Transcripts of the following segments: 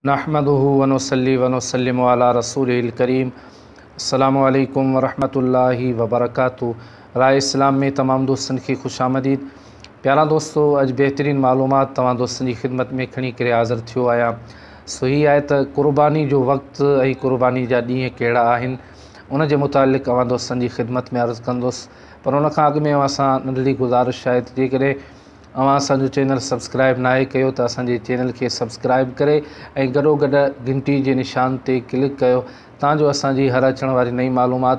नहमदुहु व नुसल्ली व नुसल्लिमु अला रसूलिल करीम। अस्सलामु अलैकुम व रहमतुल्लाहि व बरकातुहू। राय इस्लाम में तमाम दोस्तन की खुशामदीद। प्यारा दोस्तों, अज बेहतरीन मालूमात तमाम दोस्तन की खिदमत में खणी करे हाज़िर थियो आया। सो ही आहे त कुर्बानी जो वक़्तु ऐं कुर्बानी जा ॾींहं कहिड़ा आहिनि, उन जे मुतालिक़ अवां दोस्तन जी खिदमत में अर्ज़ु कंदुसि। पर उन खां अॻु में अवां सां नंढड़ी गुज़ारिश आहे त जेकॾहिं अवां असांजो चैनल सब्सक्राइब नाहे कयो त असांजे चैनल खे सब्सक्राइब करे ऐं गॾोगॾु घंटी जे निशान ते क्लिक कयो ताजो असांजी हर अचण वारी नई मालूमात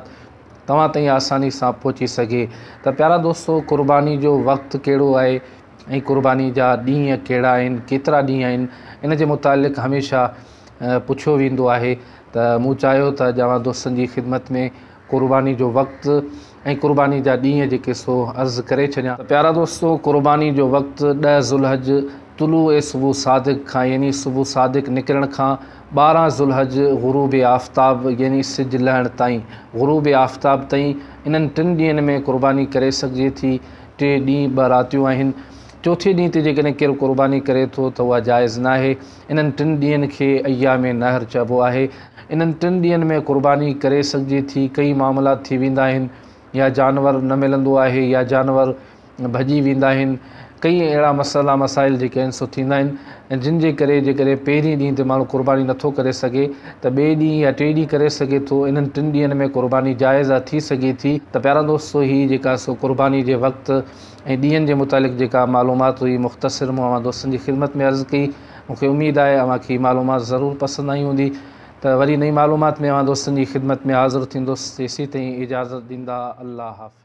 तव्हां ताईं आसानी सां पहुची सघे। त प्यारा दोस्तों, कुर्बानी जो वक़्तु कहिड़ो आहे ऐं कुर्बानी जा ॾींहं कहिड़ा आहिनि, केतिरा ॾींहं आहिनि, इन जे मुतालिक़ हमेशह पुछियो वेंदो आहे। त मूं चाहियो त अॼु अवां दोस्तनि जी ख़िदमत में कुर्बानी जो वक़्तु ऐं कुर्बानी जा ॾींहं जेके सो अर्ज़ु करे छॾियां। प्यारा दोस्तों, कुर्बानी जो वक़्तु 10 ज़ुल्हज तुलू ए सुबुह सादिक़ खां यानी सुबुह सादिक़ निकिरण खां 12 ज़ुल्हज ग़ुरूब आफ़ताब यानी सिज लहण ताईं, ग़ुरूब आफ़ताब ताईं इन्हनि 3 ॾींहंनि में कुर्बानी करे सघिजे थी। 3 ॾींहं 2 रातियूं आहिनि। चौथे ॾींहं ते जेकॾहिं केरु कुर्बानी करे थो त उहा जाइज़ न आहे। इन्हनि 3 ॾींहंनि खे अय्याम नहर चइबो आहे। इन्हनि 3 ॾींहंनि में कुर्बानी करे सघिजे थी। कई मामला थी वेंदा आहिनि, या जानवर न मिलंदो आहे, या जानवर भॼी वेंदा आहिनि। कई अहिड़ा मसाइला मसाइल जेके आहिनि सो थींदा आहिनि, ऐं जिन जे करे जेकॾहिं पहिरीं ॾींहं ते माण्हू कुर्बानी नथो करे सघे त ॿिए ॾींहुं या टे ॾींहं करे सघे थो। इन्हनि 3 ॾींहंनि में कुर्बानी जाइज़ थी सघे थी। त प्यारा दोस्तों, हीअ जेका सो कुर्बानी जे वक़्तु ऐं ॾींहंनि जे मुतालिक़ जेका मालूमात हुई मुख़्तसिर मूं अवां दोस्तनि जी ख़िदमत में अर्ज़ु कई। मूंखे उमेदु आहे अव्हांखे मालूमात ज़रूरु पसंदि आई हूंदी। त वरी नई मालूमात में अवां दोस्तनि जी ख़िदमत में हाज़िर थींदुसि। तेसीं ताईं इजाज़त ॾींदा। अल्लाह हाफ़िज़।